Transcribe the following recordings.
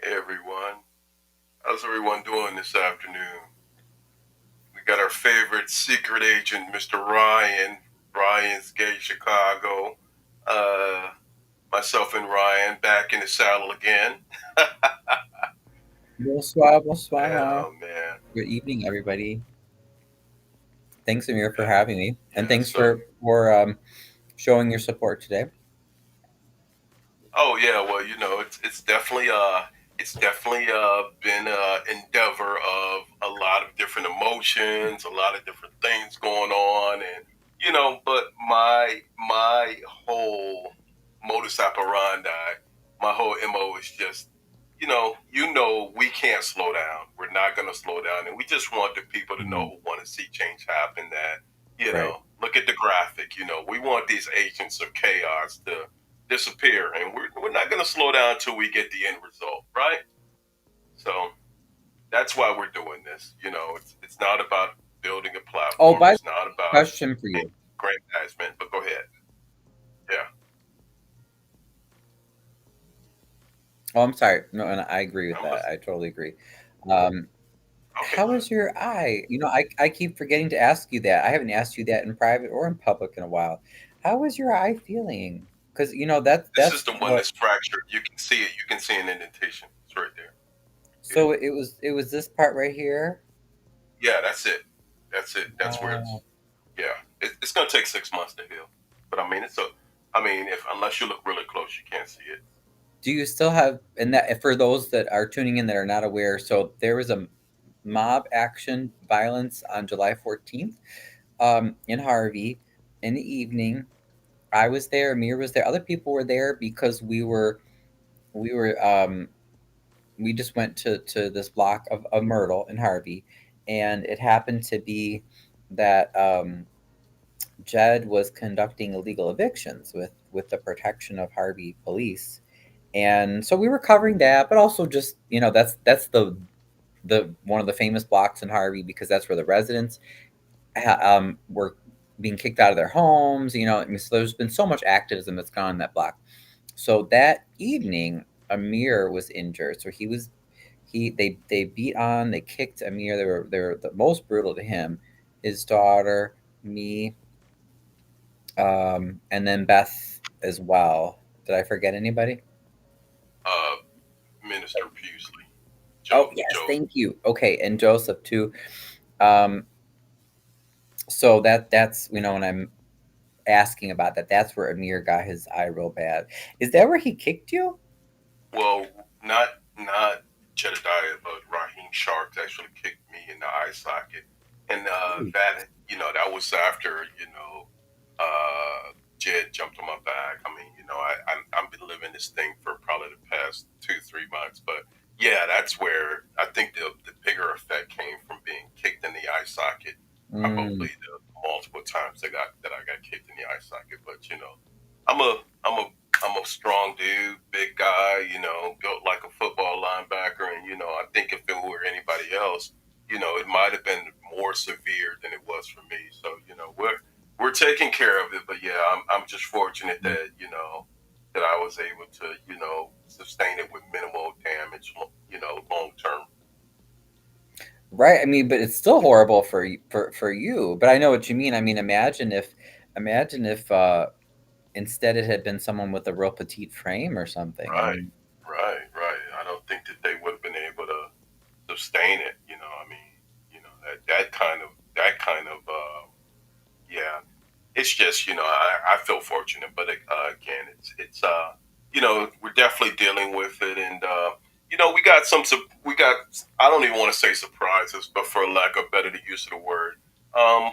Hey everyone, how's everyone doing this afternoon? We got our favorite secret agent, Mr. Ryan. Ryan's Gay Chicago. Uh, Myself and Ryan back in the saddle again. Bonsoir, bonsoir. Oh man, Good evening, everybody. Thanks, Amir, for yeah, having me, and yeah. thanks So, for showing your support today. oh yeah, well it's definitely been an endeavor of a lot of different emotions, a lot of different things going on, and but my whole modus operandi, my whole mo is just we can't slow down. We're not going to slow down, and we just want the people to know Mm, who want to see change happen. That right. look at the graphic. We want these agents of chaos to disappear, and we're not going to slow down until we get the end result, right? So that's why we're doing this. It's not about building a Oh, platform. by the It's not way, about question for you. aggrandizement. But go ahead. Yeah. Oh, I'm sorry. No, and I agree with I'm that. listening. I totally agree. Um, Okay, go how ahead. is your eye? I keep forgetting to ask you that. I haven't asked you that in private or in public in a while. How is your eye feeling? Because This is that's the one what. that's fractured. You can see it. You can see an indentation. It's right there. Yeah. So it was this part right here. Yeah, that's it. That's it. That's where Wow. it's. Yeah, it's gonna take 6 months to heal. But I mean, if unless you look really close, you can't see it. Do you still have, and that for those that are tuning in that are not aware, so there was a mob action violence on July 14th in Harvey in the evening. I was there, Amir was there, other people were there because we were we just went to this block of Myrtle in Harvey, and it happened to be that Jed was conducting illegal evictions with the protection of Harvey police, and so we were covering that, but also just that's the one of the famous blocks in Harvey because that's where the residents were being kicked out of their homes. I mean, so there's been so much activism that's gone on that block. So that evening, Amir was injured. So they beat on, they kicked Amir. They were the most brutal to him, his daughter, me, and then Beth as well. Did I forget anybody? Uh, Minister Pusely, Oh Joe, yes, Joe. thank you. Okay, and Joseph too. Um, so that's when I'm asking about that, that's where Amir got his eye real bad. Is that where he kicked you? Well, not Jedidiah, but Raheem Sharks actually kicked me in the eye socket, and Ooh. that was after Jed jumped on my back. I mean, I've been living this thing for probably the past 2 3 months, but yeah, that's where I think the bigger effect came from being kicked in the eye socket. Mm, Probably the multiple times that I got kicked in the eye socket, but I'm a I'm a I'm a strong dude, big guy, built like a football linebacker, and I think if it were anybody else, it might have been more severe than it was for me. So we're taking care of it, but yeah, I'm just fortunate mm. that that I was able to sustain it with minimal damage, long term. Right. I mean, but it's still horrible for you. But I know what you mean. I mean, imagine if instead it had been someone with a real petite frame or something. I Right, mean, right. I don't think that they would have been able to sustain it. I mean, that kind of yeah. It's just I feel fortunate, but again, we're definitely dealing with it, and we got we got I don't even want to say surprises, but for lack of better use of the word, um,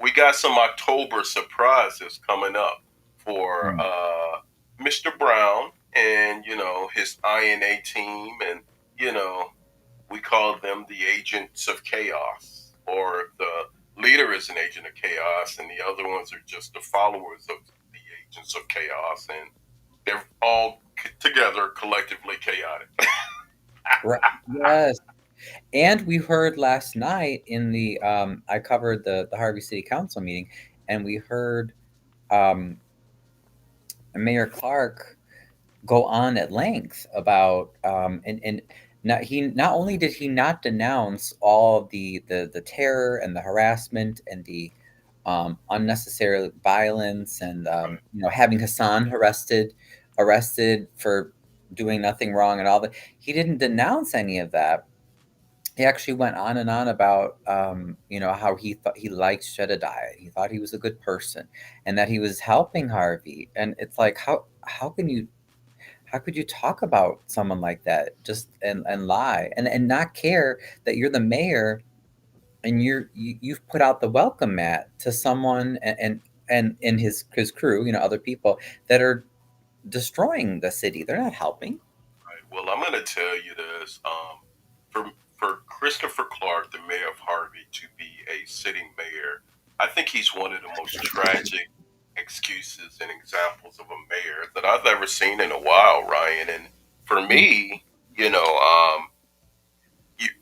we got some October surprises coming up for mm, Mr. Brown and his INA team, and you know we call them the agents of chaos, or the leader is an agent of chaos, and the other ones are just the followers of the agents of chaos, and they're all together collectively chaotic. Right. Yes. And we heard last night in the I covered the Harvey City Council meeting, and we heard um, Mayor Clark go on at length about and not only did he not denounce all the terror and the harassment and the unnecessary violence and Right. having Hassan arrested for doing nothing wrong and all that. He didn't denounce any of that. He actually went on and on about how he thought he liked Jedidiah. He thought he was a good person and that he was helping Harvey. And it's like how could you talk about someone like that just and lie and not care that you're the mayor and you've put out the welcome mat to someone and his crew, other people that are destroying the city. They're not helping. Right. Well, I'm going to tell you this. For Christopher Clark, the mayor of Harvey, to be a sitting mayor, I think he's one of the most tragic excuses and examples of a mayor that I've ever seen in a while, Ryan. And for me,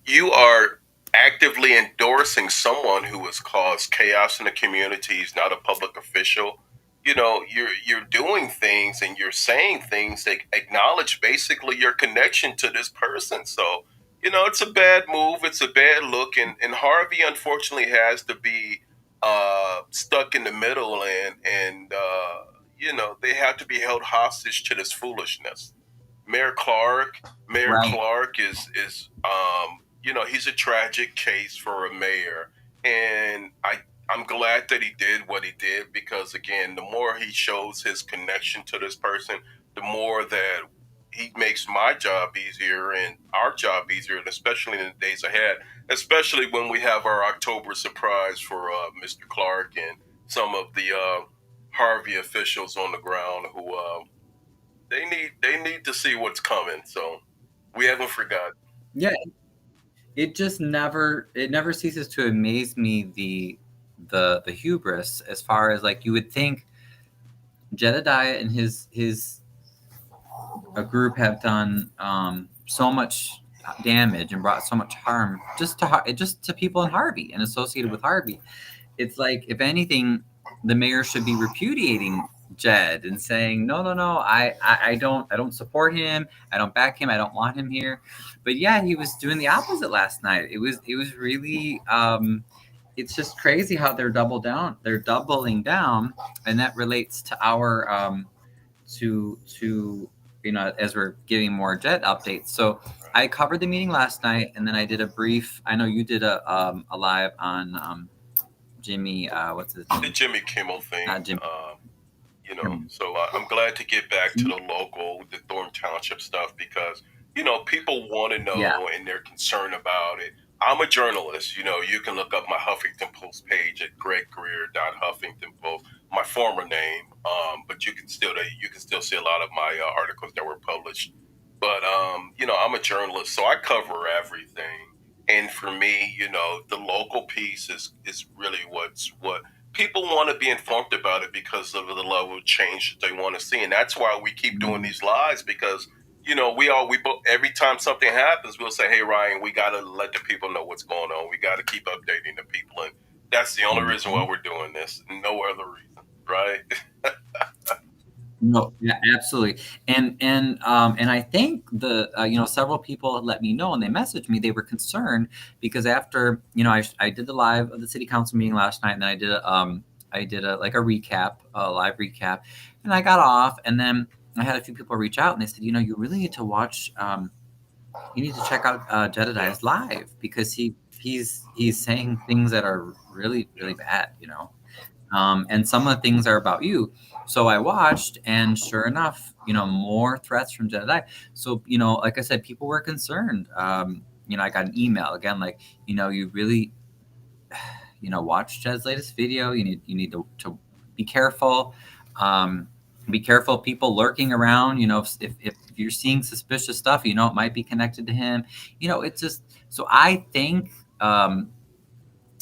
you are actively endorsing someone who has caused chaos in the community. He's not a public official. You're doing things and you're saying things that acknowledge basically your connection to this person. So, it's a bad move. It's a bad look, and Harvey unfortunately has to be stuck in the middle, and they have to be held hostage to this foolishness. Mayor Clark. Mayor Right. Clark is he's a tragic case for a mayor, and I'm glad that he did what he did, because again, the more he shows his connection to this person, the more that he makes my job easier and our job easier, and especially in the days ahead, especially when we have our October surprise for Mr. Clark and some of the Harvey officials on the ground who they need to see what's coming. So we haven't forgotten. Yeah, it never ceases to amaze me the hubris as far as like you would think Jedediah and his a group have done so much damage and brought so much harm just to people in Harvey and associated with Harvey. It's like if anything, the mayor should be repudiating Jed and saying no, no, no, I don't support him, I don't back him, I don't want him here. But yeah, he was doing the opposite last night. It was really it's just crazy how they're doubling down, and that relates to our to as we're giving more jet updates. So I covered the meeting last night, and then I did a brief. I know you did a live on Jimmy. What's his The name? Jimmy Kimmel Not thing. Jimmy. So I'm glad to get back to the local, the Thorn Township stuff, because people want to Yeah. know and they're concerned about it. I'm a journalist. You can look up my Huffington Post page at greggreer.huffingtonpost, my former name. But you can still see a lot of my articles that were published. But I'm a journalist, so I cover everything. And for me, the local piece is really what people want to be informed about it, because of the level of change that they want to see, and that's why we keep doing these lives, because every time something happens, we'll say, "Hey, Ryan, we got to let the people know what's going on. We got to keep updating the people," and that's the only reason why Mhm. we're doing this. No other reason, right? No, yeah, absolutely. And I think the several people had let me know, and they messaged me. They were concerned because after I did the live of the city council meeting last night, and then I did a like a recap, a live recap, and I got off, and then I had a few people reach out, and they said, you really need to watch. You need to check out Yeah, Jedediah's live because he's saying things that are really yeah. really bad. And some of the things are about you. So I watched, and sure enough, more threats from Jedi. So like I said, people were concerned. I got an email again, like you really, watch Jed's latest video. You need to be careful. Um, Be careful of people lurking around. If you're seeing suspicious stuff, it might be connected to him. It's just, so I think,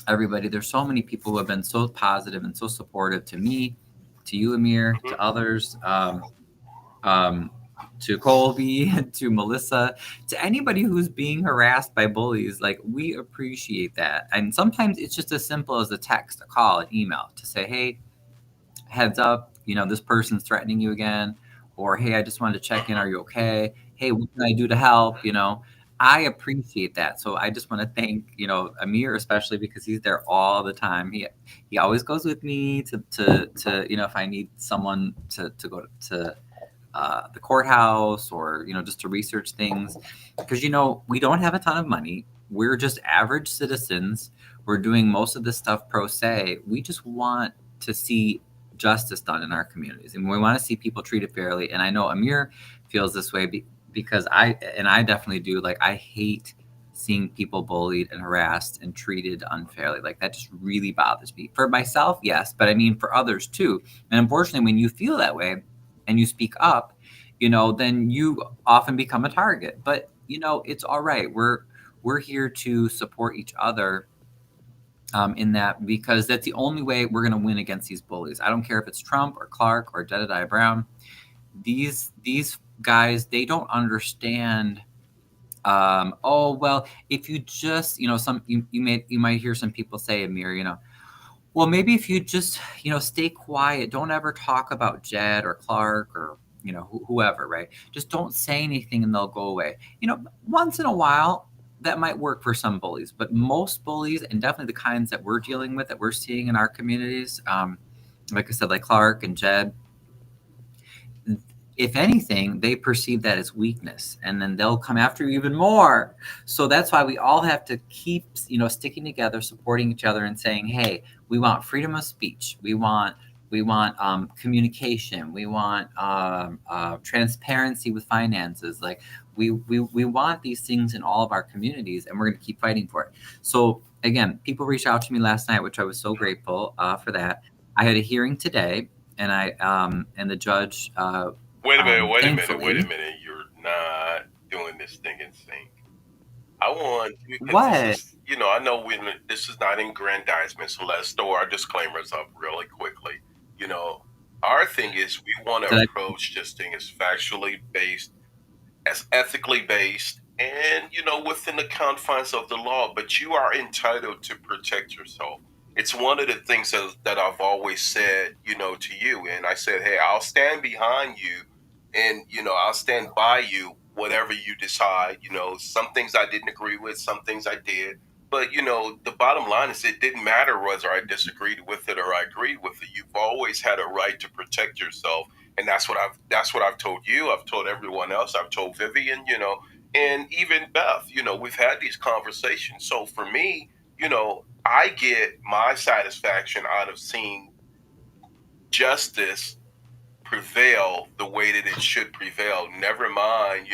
everybody, there's so many people who have been so positive and so supportive to me, to you, Amir, Hmm. to others, um, to Colby, to Melissa, to anybody who's being harassed by bullies. Like, we appreciate that. And sometimes it's just as simple as a text, a call, an email to say, hey, heads up, this person's threatening you again, or hey, I just wanted to check in. Hmm. Are you okay? Hey, what can I do to help? I appreciate that. So I just want to thank, Amir, especially because he's there all the time. He always goes with me to if I need someone to go to the courthouse, or just to research things, because we don't have a ton of money. We're just average citizens. We're doing most of this stuff pro se. We just want to see justice done in our communities, and we want to see people treated fairly. And I know Amir feels this way, because I definitely do. Like, I hate seeing people bullied and harassed and treated unfairly. Like, that just really bothers me. For myself, yes, but I mean for others too. And unfortunately, when you feel that way and you speak up, then you often become a target. But it's all right. We're here to support each other, in that, because that's the only way we're going to win against these bullies. I don't care if it's Trump or Clark or Jedidiah Brown. These guys, they don't understand. Oh well, if you just, you might hear some people say, Amir, well, maybe if you just, stay quiet, don't ever talk about Jed or Clark, or, whoever, right? Just don't say anything and they'll go away. Once in a while, that might work for some bullies, but most bullies, and definitely the kinds that we're dealing with, that we're seeing in our communities, like I said, like Clark and Jed, if anything, they perceive that as weakness, and then they'll come after you even more. So that's why we all have to keep, sticking together, supporting each other, and saying, "Hey, we want freedom of speech. We want communication. We want transparency with finances. Like, we want these things in all of our communities, and we're going to keep fighting for it." So again, people reached out to me last night, which I was so grateful for that. I had a hearing today, and and the judge, Wait a minute. Wait a minute. Wait a thankfully. minute. You're not doing this thing in sync. I want you, because this What? is, I know this is not aggrandizement, so let's throw our disclaimers up really quickly. You know, our thing is we want to Did I? approach this thing as factually based, as ethically based, and within the confines of the law. But you are entitled to protect yourself. It's one of the things that I've always said, to you. And I said, hey, I'll stand behind you, and I'll stand by you, whatever you decide. Some things I didn't agree with, some things I did. But the bottom line is, it didn't matter whether I disagreed with it or I agreed with it. You've always had a right to protect yourself, and that's what I've told you. I've told everyone else. I've told Vivian, and even Beth. We've had these conversations. So for me, I get my satisfaction out of seeing justice prevail the way that it should prevail. Never mind,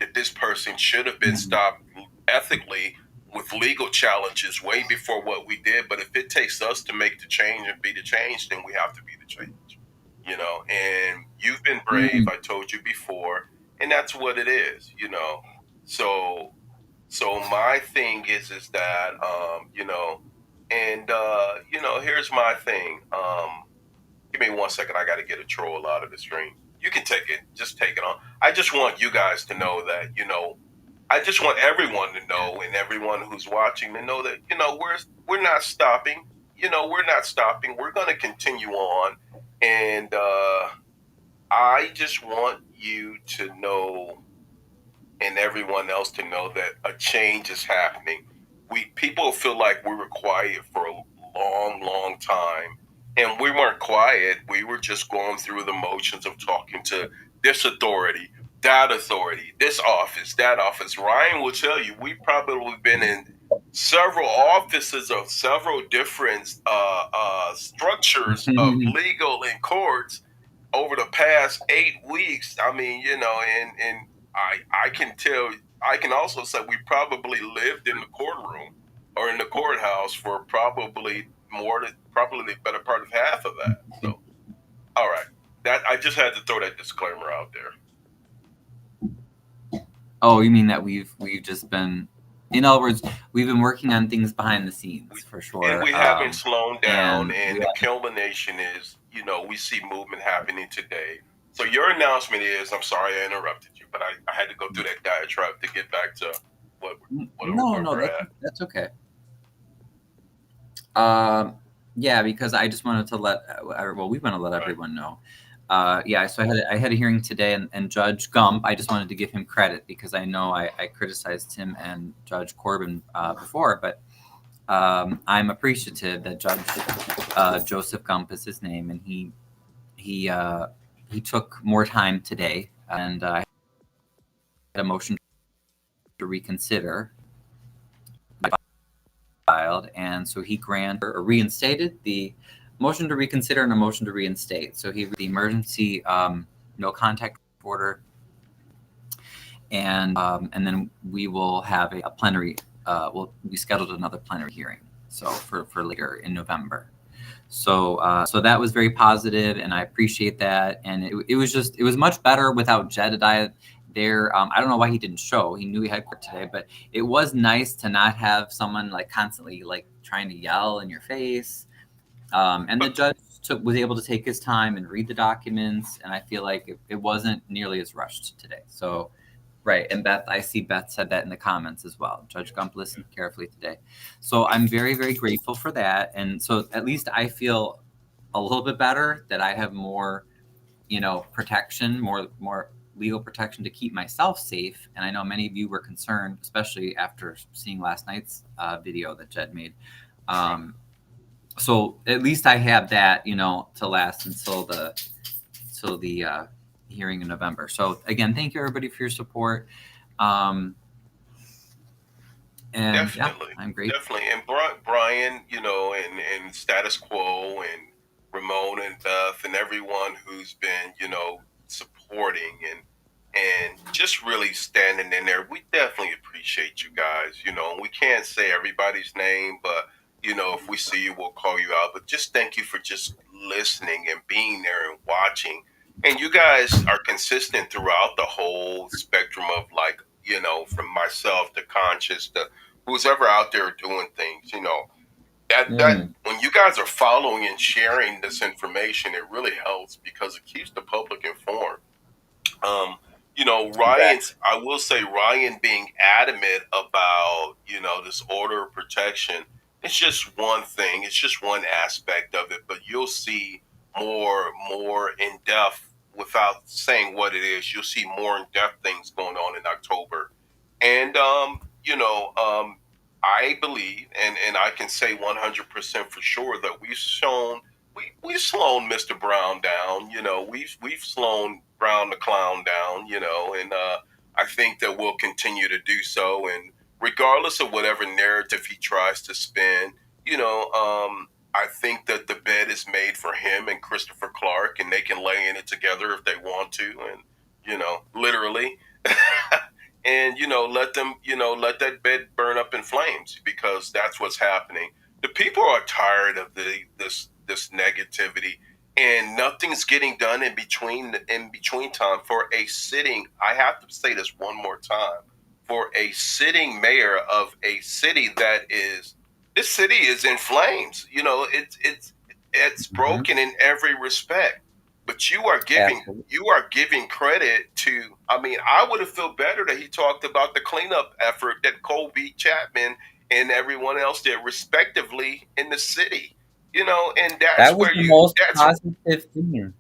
that this person should have been Mhm. stopped ethically with legal challenges way before what we did. But if it takes us to make the change and be the change, then we have to be the change. And you've been brave. Mhm. I told you before, and that's what it is. So, so my thing is that, and here's my thing. Give me 1 second. I got to get a troll out of the stream. You can take it. Just take it on. I just want you guys to know that, I just want everyone to know, and everyone who's watching to know that, we're not stopping. We're not stopping. We're going to continue on. And I just want you to know, and everyone else to know, that a change is happening. People feel like we were quiet for a long, long time, and we weren't quiet. We were just going through the motions of talking to this authority, that authority, this office, that office. Ryan will tell you we've probably been in several offices of several different structures of legal and courts over the past 8 weeks. I mean, and I can tell. I can also say we probably lived in the courtroom or in the courthouse for probably the better part of half of that. So, all right. That I just had to throw that disclaimer out there. Oh, you mean that we've just been, in other words, we've been working on things behind the We, scenes for and sure, we haven't slowed down, and we and the culmination is, we see movement happening today. So your announcement is, I'm sorry I interrupted you, but I had to go through that diatribe to get back to what, no, where no, we're at. that's okay. Um, yeah, because I just wanted to well, we want to let Right. everyone know. Yeah, so I had a hearing today, and Judge Gump, I just wanted to give him credit because I know I criticized him and Judge Corbin before, but I'm appreciative that Judge Joseph Gump is his name, and he uh, he took more time today, and I had a motion to reconsider filed, and so he granted or reinstated the motion to reconsider and a motion to reinstate. So he the emergency no contact order, and then we will have a plenary. We scheduled another plenary hearing, so for later in November. So that was very positive, and I appreciate that. And it was much better without Jedidiah there. I don't know why he didn't show. He knew he had court today, but it was nice to not have someone like constantly like trying to yell in your face. And the But judge was able to take his time and read the documents, and I feel like it wasn't nearly as rushed today. So, right, and Beth, I see Beth said that in the comments as well. Judge Gump listened carefully today, so I'm very, very grateful for that. And so at least I feel a little bit better that I have more, protection, more legal protection to keep myself safe. And I know many of you were concerned, especially after seeing last night's video that Jed made. right. So at least I have that, to last until the hearing in November. So again, thank you everybody for your support. Um, and yeah, Definitely, I'm grateful. definitely. And Brian, and Status Quo and Ramon and Beth and everyone who's been, supporting and just really standing in there. We definitely appreciate you guys. We can't say everybody's name, but if we see you, we'll call you out. But just thank you for just listening and being there and watching. And you guys are consistent throughout the whole spectrum of like, from myself to Conscious to who's ever out there doing things, that Mm, when you guys are following and sharing this information, it really helps because it keeps the public informed. Um, exactly. I will say Ryan being adamant about, this order of protection, it's just one thing, it's just one aspect of it, but you'll see more in depth without saying what it is. You'll see more in depth things going on in October. And I believe and I can say 100% for sure that we've slowed Mr. Brown down. We've slowed Brown the clown down. And I think that we'll continue to do so. And regardless of whatever narrative he tries to spin, I think that the bed is made for him and Christopher Clark, and they can lay in it together if they want to, and literally. And let that bed burn up in flames because that's what's happening. The people are tired of this negativity, and nothing's getting done in between time for a sitting. I have to say this one more time, for a sitting mayor of a city that is this city is in flames. It's Hmm. broken in every respect, but Absolutely. you are giving credit to. I mean, I would have felt better that he talked about the cleanup effort that Colby Chapman and everyone else did respectively in the city. And That was the most positive thing.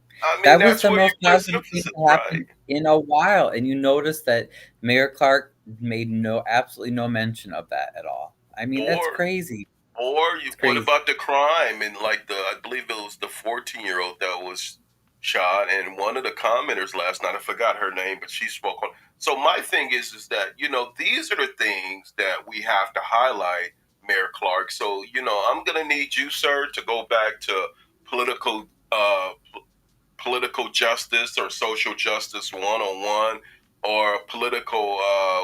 That was that's the where you most place positive thing emphasis, to right? happen in a while. And you notice that Mayor Clark made absolutely no mention of that at all. I mean, that's Or crazy. It's what crazy. about the crime and like I believe it was the 14-year-old that was shot, and one of the commenters last night, I forgot her name, but she spoke on. So my thing is that these are the things that we have to highlight, Mayor Clark. So I'm gonna need you, sir, to go back to political political justice or social justice 101 or political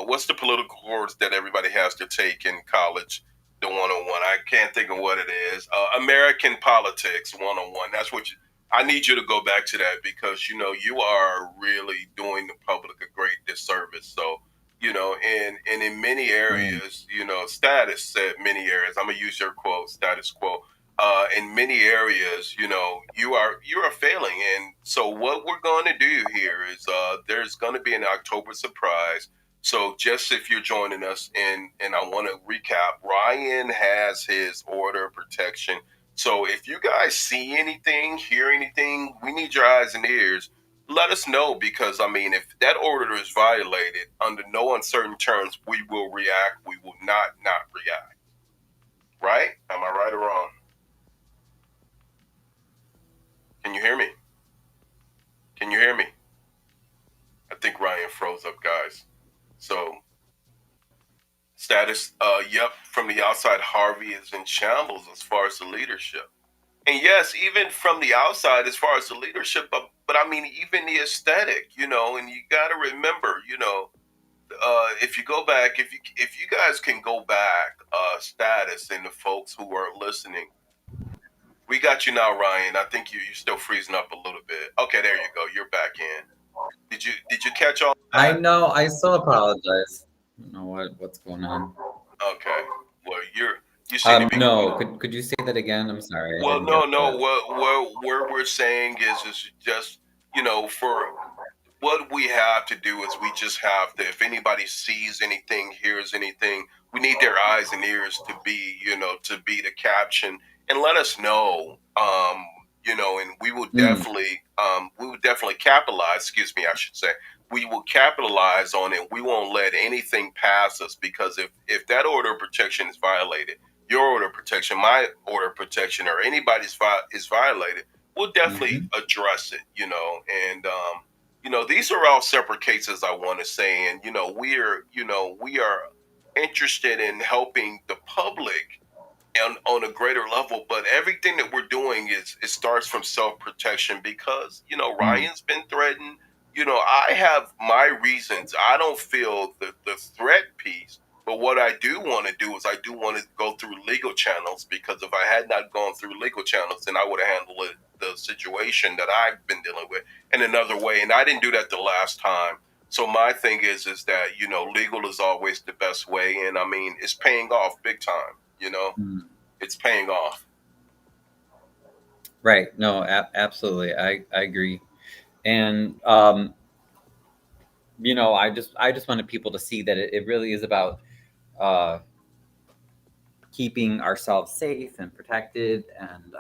what's the political course that everybody has to take in college, the 101. I can't think of what it is. American politics 101. That's what I need you to go back to that because you are really doing the public a great disservice. So and in many Right. areas, status said many areas. I'm gonna use your quote, status quo. In many areas, you are failing, and so what we're going to do here is there's going to be an October surprise. So just if you're joining us, and I want to recap, Ryan has his order of protection. So if you guys see anything, hear anything, we need your eyes and ears. Let us know because I mean, if that order is violated, under no uncertain terms, we will react. We will not react. Right? Am I right or wrong? Can you hear me? Can you hear me? I think Ryan froze up, guys. So status, yep, from the outside, Harvey is in shambles as far as the leadership. And yes, even from the outside, as far as the leadership, but I mean, even the aesthetic, and you got to remember, if you go back, if you guys can go back, status and the folks who are listening, we got you now, Ryan. I think you're still freezing up a little bit. Okay, there you go. You're back in. Did you catch all I that? know. I still apologize. I don't know what's going on. Okay. Well, you seem to be. No. Could you say that again? I'm sorry, I Well, didn't get no, no. that. What we're saying is just for what we have to do is we just have to, if anybody sees anything, hears anything, we need their eyes and ears to be the caption and let us know. And Mm, we would definitely capitalize, excuse me, I should say, we will capitalize on it. We won't let anything pass us because if that order of protection is violated, your order of protection, my order of protection, or anybody's is violated, we'll definitely hmm address it, and these are all separate cases, I want to say, and we are interested in helping the public on a greater level. But everything that we're doing is it starts from self protection because mm, Ryan's been threatened. I have my reasons. I don't feel the threat piece. But what I do want to do is I do want to go through legal channels because if I had not gone through legal channels, then I would have handled the situation that I've been dealing with in another way. And I didn't do that the last time. So my thing is that legal is always the best way, and I mean it's paying off big time. mm. It's paying off. Right. No. Absolutely. I agree. And I just wanted people to see that it really is about uh, keeping ourselves safe and protected, and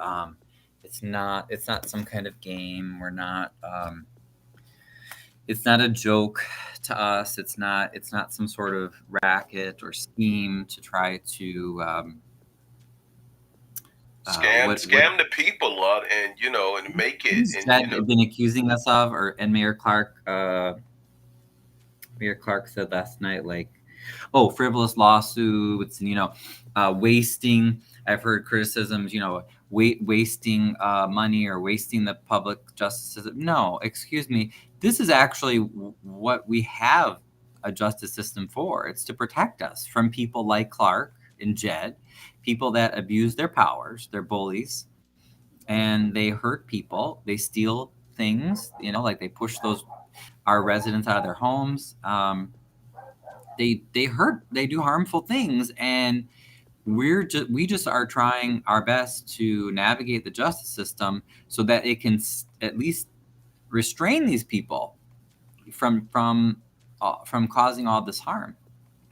it's not some kind of game. It's not a joke to us. It's not some sort of racket or scheme to try to what Scam the people a lot, and and make it, who's and Jed been accusing us of, or and Mayor Clark said last night, like, oh, frivolous lawsuits, and wasting. I've heard criticisms, wasting money or wasting the public justice system. No, excuse me. This is actually what we have a justice system for. It's to protect us from people like Clark and Jed, people that abuse their powers, they're bullies, and they hurt people. They steal things, like they push those our residents out of their homes. They hurt, they do harmful things, and we just are trying our best to navigate the justice system so that it can at least restrain these people from causing all this harm.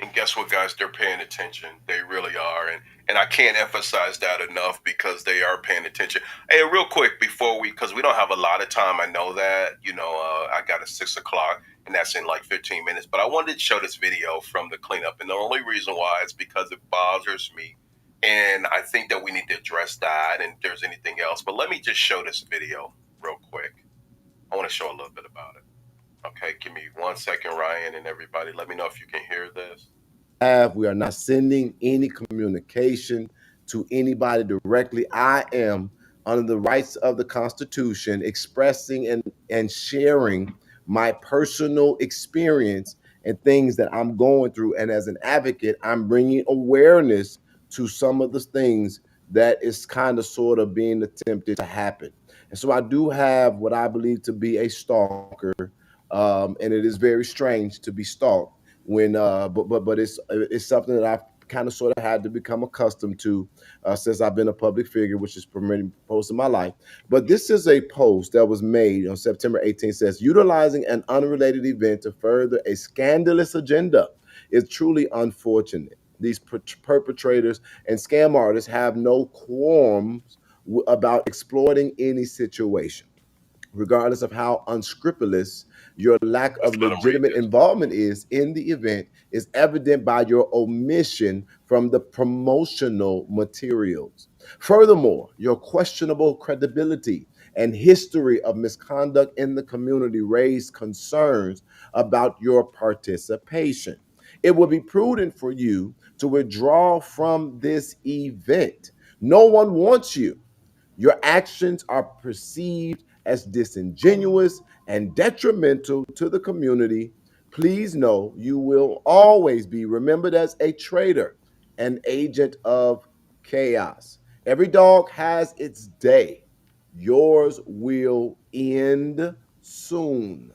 and guess what, guys? They're paying attention. They really are, and I can't emphasize that enough because they are paying attention. Hey, real quick before because we don't have a lot of time. I know that I got a 6 o'clock, and that's in like 15 minutes. But I wanted to show this video from the cleanup, and the only reason why is because it bothers me, and I think that we need to address that. And if there's anything else, but let me just show this video real quick. I want to show a little bit about it. Okay, give me 1 second, Ryan, and everybody. Let me know if you can hear this. We are not sending any communication to anybody directly. I am, under the rights of the Constitution, expressing and sharing my personal experience and things that I'm going through. And as an advocate, I'm bringing awareness to some of the things that is kind of sort of being attempted to happen. And so I do have what I believe to be a stalker, and it is very strange to be stalked when, but it's something that I've kind of sort of had to become accustomed to since I've been a public figure, which is for most of my life. But this is a post that was made on September 18th. Says utilizing an unrelated event to further a scandalous agenda is truly unfortunate. These perpetrators and scam artists have no qualms about exploiting any situation, regardless of how unscrupulous your lack Let's of let them read legitimate this. involvement is in the event, is evident by your omission from the promotional materials. Furthermore, your questionable credibility and history of misconduct in the community raise concerns about your participation. It would be prudent for you to withdraw from this event. No one wants you. Your actions are perceived as disingenuous and detrimental to the community. Please know you will always be remembered as a traitor, an agent of chaos. Every dog has its day. Yours will end soon.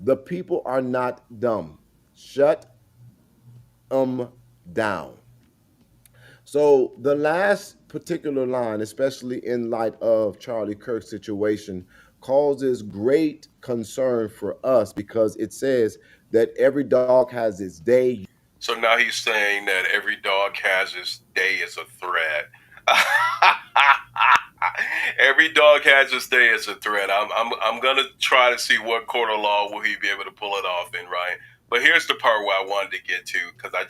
The people are not dumb. Shut them down. So the last particular line, especially in light of Charlie Kirk's situation, causes great concern for us because it says that every dog has its day. So now he's saying that every dog has his day as a threat. Every dog has his day as a threat. I'm gonna try to see what court of law will he be able to pull it off in, right? But here's the part where I wanted to get to because I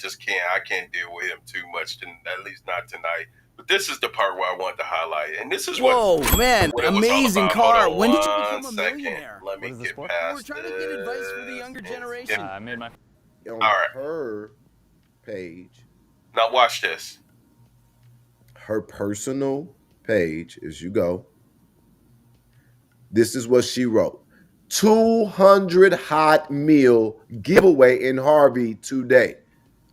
can't deal with him too much, at least not tonight. But this is the part where I wanted to highlight, and this is Whoa, man, what it was all amazing about. car. Hold on When did you one become a second. millionaire? Let me What is this get for? past We're trying to get advice for the younger generation. I made my. On All right. her page, Now watch this. her personal page, as you go, this is what she wrote. 200 hot meal giveaway in Harvey today.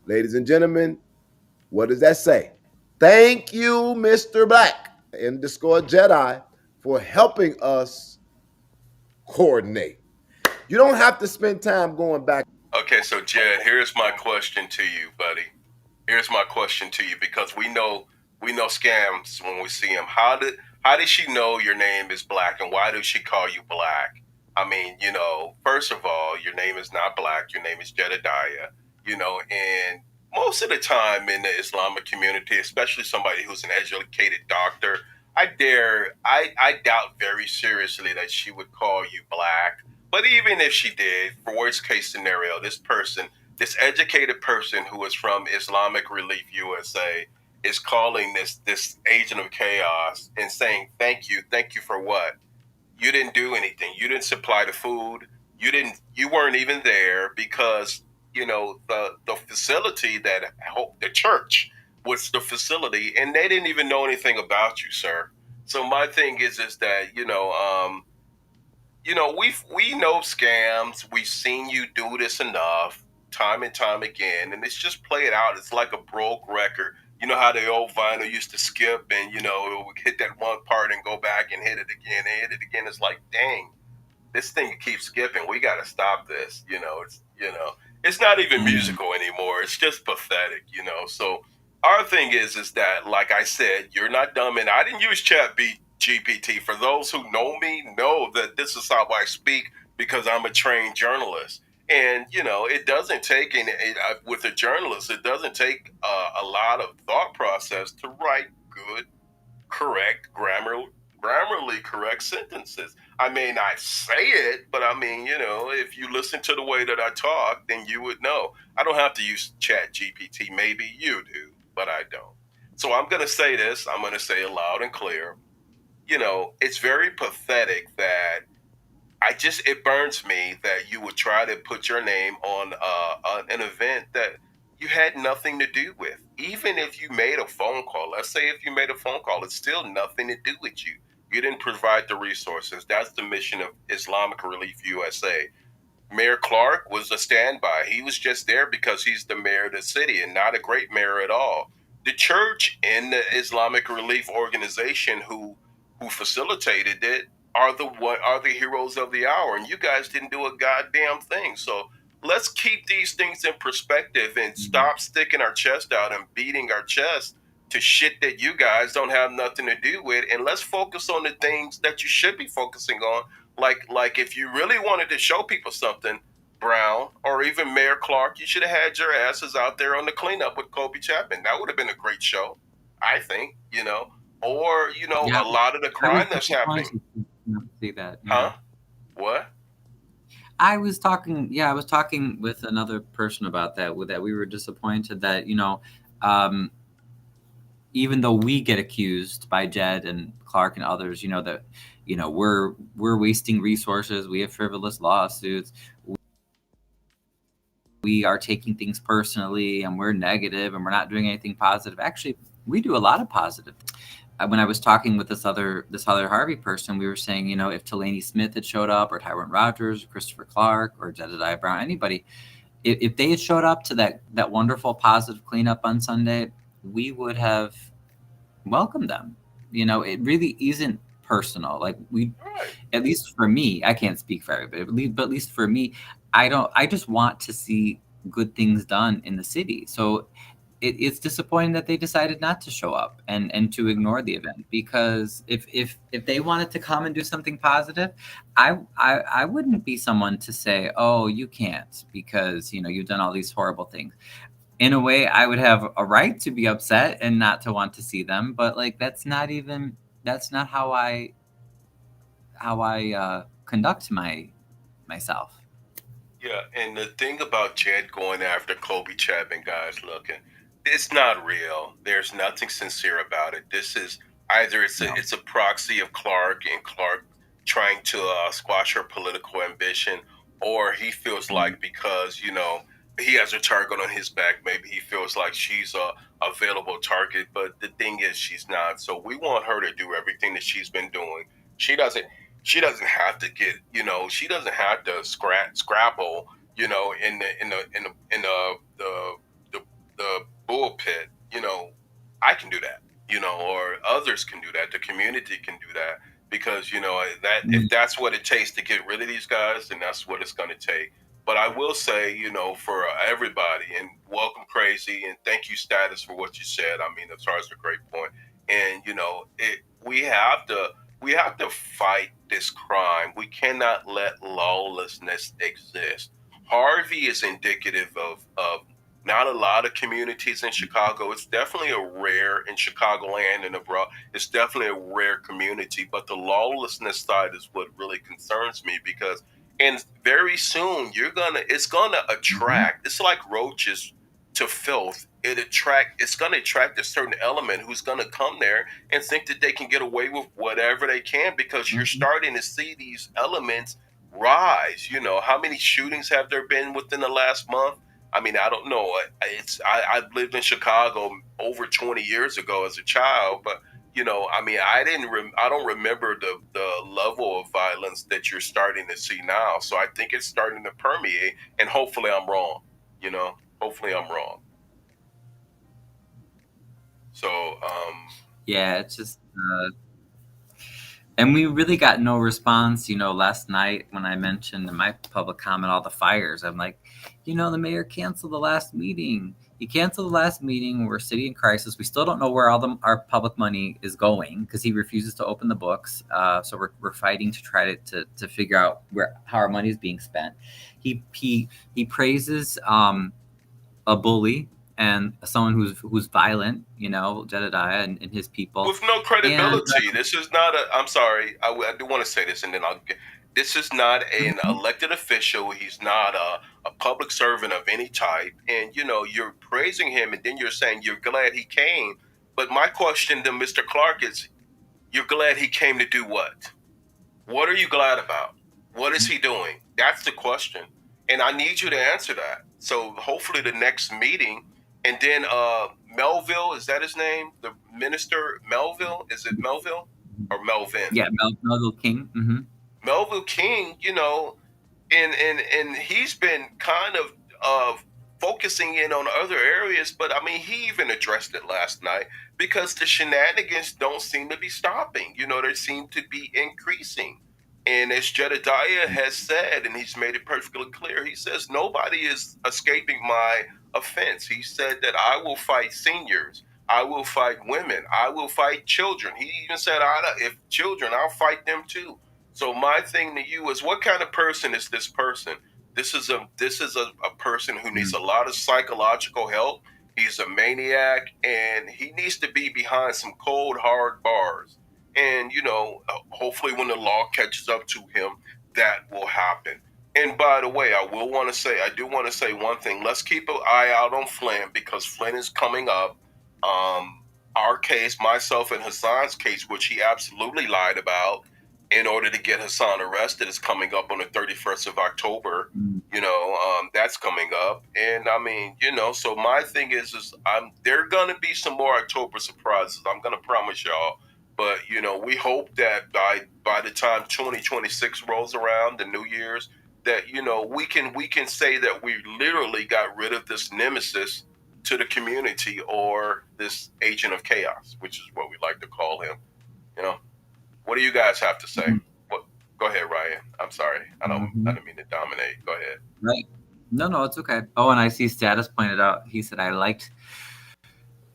Ladies and gentlemen, what does that say? Thank you, Mr. Black _ Jedi, for helping us coordinate. You don't have to spend time going back. Okay, so Jed, here's my question to you, buddy. Here's my question to you because we know scams when we see them. How did she know your name is Black and why does she call you Black? I mean, first of all, your name is not Black. Your name is Jedidiah. And most of the time in the Islamic community, especially somebody who's an educated doctor, I doubt very seriously that she would call you Black. But even if she did, for worst case scenario, this educated person who is from Islamic Relief USA is calling this agent of chaos and saying thank you for what? You didn't do anything. You didn't supply the food. You weren't even there because the facility the church was the facility and they didn't even know anything about you, sir. So my thing is that we know scams. We've seen you do this enough time and time again, and it's just played out. It's like a broke record. You know how the old vinyl used to skip, and it would hit that one part and go back and hit it again and hit it again. It's like, dang, this thing keeps skipping. We got to stop this. It's not even musical anymore. It's just pathetic. So our thing is that, like I said, you're not dumb, and I didn't use GPT. For those who know me, know that this is how I speak because I'm a trained journalist. And it doesn't take with a journalist, it doesn't take a lot of thought process to write good, correct grammarly correct sentences. I may not say it, but I mean, if you listen to the way that I talk, then you would know. I don't have to use Chat GPT. Maybe you do, but I don't. So I'm going to say this. I'm going to say it loud and clear. It's very pathetic that it burns me that you would try to put your name on an event that you had nothing to do with. Even if you made a phone call, let's say if you made a phone call, it's still nothing to do with you. You didn't provide the resources. That's the mission of Islamic Relief USA. Mayor Clark was a standby. He was just there because he's the mayor of the city and not a great mayor at all. The church and the Islamic Relief Organization who who facilitated it are the heroes of the hour, and you guys didn't do a goddamn thing. So let's keep these things in perspective and stop sticking our chest out and beating our chest to shit that you guys don't have nothing to do with, and let's focus on the things that you should be focusing on. Like if you really wanted to show people something, Brown or even Mayor Clark, you should have had your asses out there on the cleanup with Kobe Chapman. That would have been a great show, I think. Or Yeah, a lot of the I was crime that's happening. disappointed to not see that. Huh? What? I was talking with another person about that. With that, we were disappointed that even though we get accused by Jed and Clark and others, that we're wasting resources, we have frivolous lawsuits, we are taking things personally, and we're negative, and we're not doing anything positive. Actually, we do a lot of positive. When I was talking with this other Harvey person, we were saying, if Delaney Smith had showed up, or Tyrone Rogers, or Christopher Clark, or Jedidiah Brown, anybody, if they had showed up to that wonderful positive cleanup on Sunday, we would have welcomed them. It really isn't personal. Like at least for me, I can't speak for everybody, but at least for me, I just want to see good things done in the city. So it's disappointing that they decided not to show up and to ignore the event, because if they wanted to come and do something positive, I wouldn't be someone to say, oh, you can't because you've done all these horrible things. In a way, I would have a right to be upset and not to want to see them, but that's not how I conduct myself. Yeah, and the thing about Jed going after Kobe Chapman, guys, looking, it's not real. There's nothing sincere about it. This is either it's a proxy of Clark, and Clark trying to squash her political ambition, or he feels like because he has a target on his back, maybe he feels like she's a available target. But the thing is, she's not. So we want her to do everything that she's been doing. She doesn't have to get, she doesn't have to scrabble, in the bull pit. I can do that, or others can do that. The community can do that, because that if that's what it takes to get rid of these guys, then that's what it's going to take. But I will say, for everybody, and welcome Crazy, and thank you Status for what you said. I mean, as far as a great point, and we have to fight this crime. We cannot let lawlessness exist. Harvey is indicative of not a lot of communities in Chicago. It's definitely a rare in Chicagoland and abroad. It's definitely a rare community, but the lawlessness side is what really concerns me, because and very soon it's gonna attract. It's like roaches to filth. It's gonna attract a certain element who's gonna come there and think that they can get away with whatever they can, because you're starting to see these elements rise. How many shootings have there been within the last month? I mean, I don't know. I lived in Chicago over 20 years ago as a child, but I mean, I don't remember the level of violence that you're starting to see now. So I think it's starting to permeate, and hopefully I'm wrong. Hopefully I'm wrong. So yeah, it's just and we really got no response, last night when I mentioned in my public comment all the fires. I'm like, the mayor canceled the last meeting. He canceled the last meeting. We're a city in crisis. We still don't know where our public money is going, because he refuses to open the books. So we're fighting to try to figure out how our money is being spent. He praises a bully and someone who's violent, Jedidiah and his people. With no credibility. This is not I'm sorry. I do want to say this, and then this is not an elected official. He's not a public servant of any type. And, you're praising him, and then you're saying you're glad he came. But my question to Mr. Clark is, you're glad he came to do what? What are you glad about? What is he doing? That's the question. And I need you to answer that. So hopefully the next meeting, and then Melville, is that his name? The minister, Melville? Is it Melville or Melvin? Yeah, Melville King. Mm-hmm. Melville King, and he's been kind of focusing in on other areas. But I mean, he even addressed it last night because the shenanigans don't seem to be stopping. They seem to be increasing. And as Jedidiah has said, and he's made it perfectly clear, he says nobody is escaping my offense. He said that I will fight seniors, I will fight women, I will fight children. He even said, if children, I'll fight them too. So my thing to you is, what kind of person is this person? This is a person who needs a lot of psychological help. He's a maniac, and he needs to be behind some cold, hard bars. And hopefully, when the law catches up to him, that will happen. And by the way, I do want to say one thing. Let's keep an eye out on Flynn, because Flynn is coming up. Our case, myself and Hassan's case, which he absolutely lied about in order to get Hassan arrested, is coming up on the 31st of October. That's coming up. And I mean, so my thing is there are going to be some more October surprises. I'm going to promise y'all. But, we hope that by the time 2026 rolls around, the New Year's, that, we can say that we literally got rid of this nemesis to the community, or this agent of chaos, which is what we like to call him. What do you guys have to say? Go ahead, Ryan. I'm sorry. I didn't mean to dominate. Go ahead. Right. No, it's okay. Oh, and I see Status pointed out, he said, I liked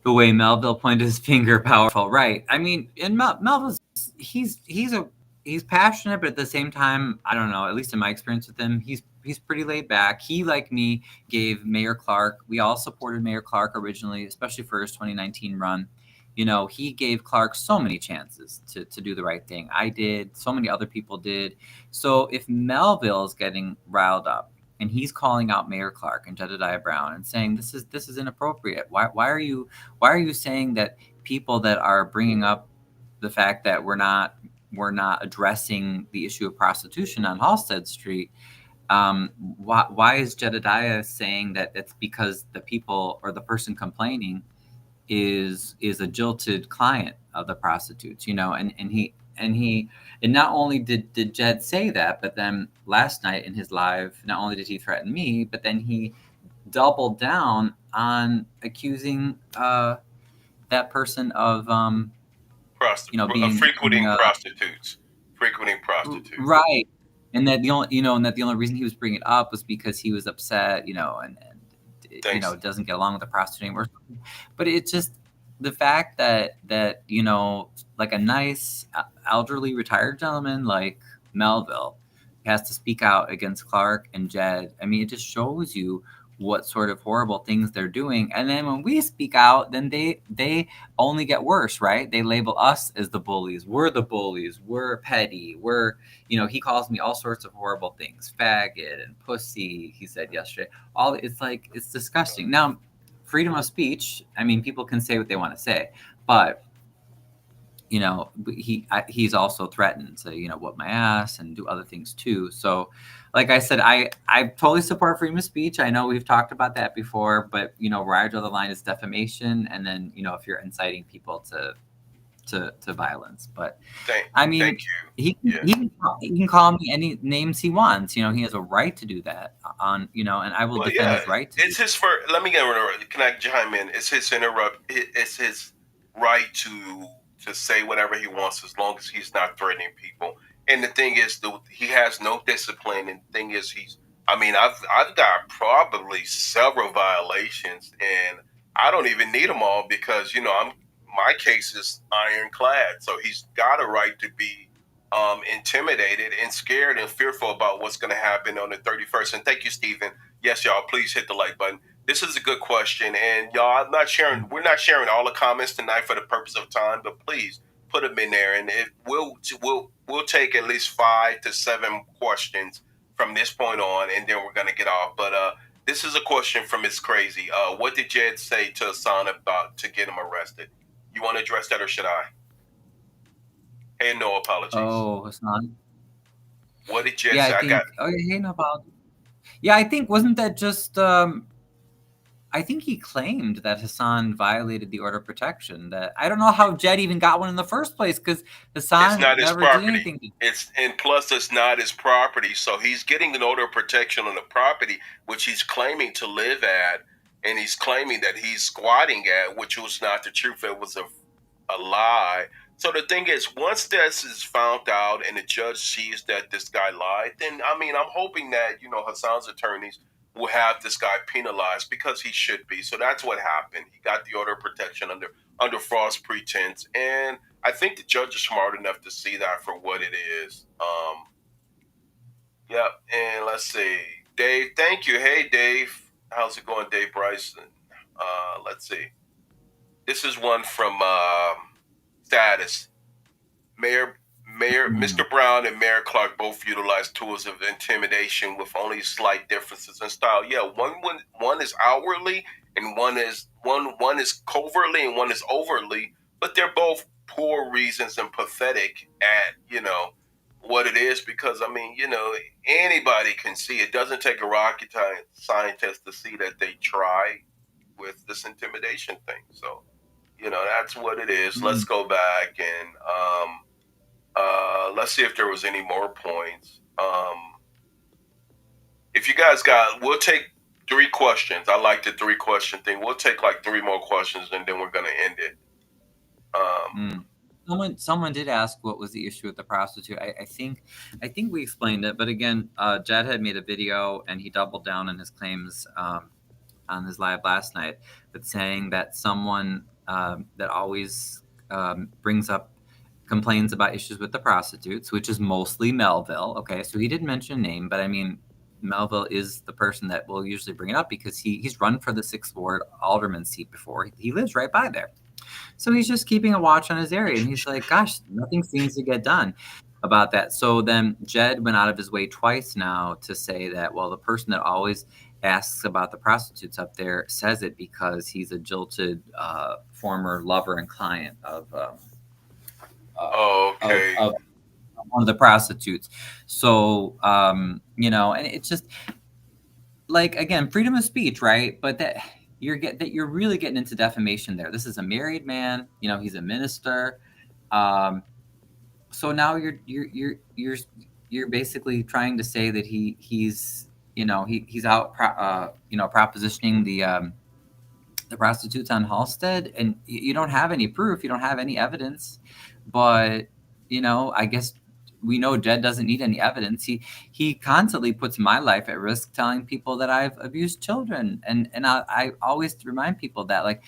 the way Melville pointed his finger, powerful. Right. I mean, in Melville's, he's passionate, but at the same time, I don't know, at least in my experience with him, he's pretty laid back. He, like me, gave Mayor Clark, we all supported Mayor Clark originally, especially for his 2019 run. He gave Clark so many chances to do the right thing. I did. So many other people did. So if Melville's getting riled up and he's calling out Mayor Clark and Jedidiah Brown and saying this is inappropriate, why are you saying that people that are bringing up the fact that we're not addressing the issue of prostitution on Halstead Street? Why is Jedidiah saying that it's because the people or the person complaining is a jilted client of the prostitutes, and not only did Jed say that, but then last night in his live, not only did he threaten me, but then he doubled down on accusing that person of being frequenting prostitutes, right, and that the only reason he was bringing it up was because he was upset, and doesn't get along with the prostitute anymore. But it's just the fact that like a nice elderly retired gentleman like Melville has to speak out against Clark and Jed. I mean, it just shows you what sort of horrible things they're doing. And then when we speak out, then they only get worse, right? They label us as the bullies. We're the bullies. We're petty. We're, he calls me all sorts of horrible things, faggot and pussy, he said yesterday. It's disgusting. Now, freedom of speech, I mean, people can say what they want to say, but he's also threatened to, whoop my ass and do other things too. So like I said, I totally support freedom of speech. I know we've talked about that before, but where I draw the line is defamation. And then, if you're inciting people to violence, but thank you. He can call me any names he wants. He has a right to do that and I will defend his right to it's his first. Let me get interrupt. Can I chime in? It's his it's his right to say whatever he wants, as long as he's not threatening people. And the thing is, he has no discipline. And the thing is, I've got probably several violations, and I don't even need them all, because my case is ironclad. So he's got a right to be intimidated and scared and fearful about what's going to happen on the 31st. And thank you, Stephen. Yes, y'all, please hit the like button. This is a good question, and y'all, we're not sharing all the comments tonight for the purpose of time, but please put them in there, and we'll take at least 5 to 7 questions from this point on, and then we're gonna get off. But this is a question from Miss Crazy. What did Jed say to Hassan about to get him arrested? You want to address that, or should I? Hey, no apologies. Oh, Hassan. What did Jed say? Hey, no apologies. Yeah, I think wasn't that just I think he claimed that Hassan violated the order of protection. That I don't know how Jed even got one in the first place, because It's Hassan not his never did property. anything. And plus it's not his property. So he's getting an order of protection on the property which he's claiming to live at, and he's claiming that he's squatting at, which was not the truth. It was a lie. So the thing is, once this is found out and the judge sees that this guy lied, then I mean, I'm hoping that Hassan's attorneys will have this guy penalized, because he should be. So that's what happened. He got the order of protection under false pretense, and I think the judge is smart enough to see that for what it is. Yep. And let's see, Dave. Thank you. Hey, Dave. How's it going, Dave Bryson? Let's see. This is one from Status. Mr. Brown and Mayor Clark both utilize tools of intimidation with only slight differences in style. Yeah, one is outwardly, and one is covertly, and one is overtly, but they're both poor reasons and pathetic at what it is, because I mean, anybody can see. It doesn't take a rocket scientist to see that they try with this intimidation thing. So that's what it is. Let's go back and let's see if there was any more points. If you guys we'll take 3 questions. I like the 3-question thing. We'll take like 3 more questions, and then we're gonna end it. Someone did ask what was the issue with the prostitute. I think we explained it, but again, Jed had made a video and he doubled down on his claims on his live last night, but saying that someone that always complains about issues with the prostitutes, which is mostly Melville. Okay, so he didn't mention a name, but I mean, Melville is the person that will usually bring it up, because he's run for the 6th Ward alderman seat before. He lives right by there. So he's just keeping a watch on his area, and he's like, gosh, nothing seems to get done about that. So then Jed went out of his way twice now to say that, well, the person that always asks about the prostitutes up there says it because he's a jilted former lover and client of one of the prostitutes. So, and it's just like, again, freedom of speech, right? But that you're really getting into defamation there. This is a married man, he's a minister. So now you're basically trying to say that he's out propositioning the prostitutes on Halstead, and you don't have any proof, you don't have any evidence. But I guess we know Jed doesn't need any evidence. He constantly puts my life at risk, telling people that I've abused children, and I always remind people that, like,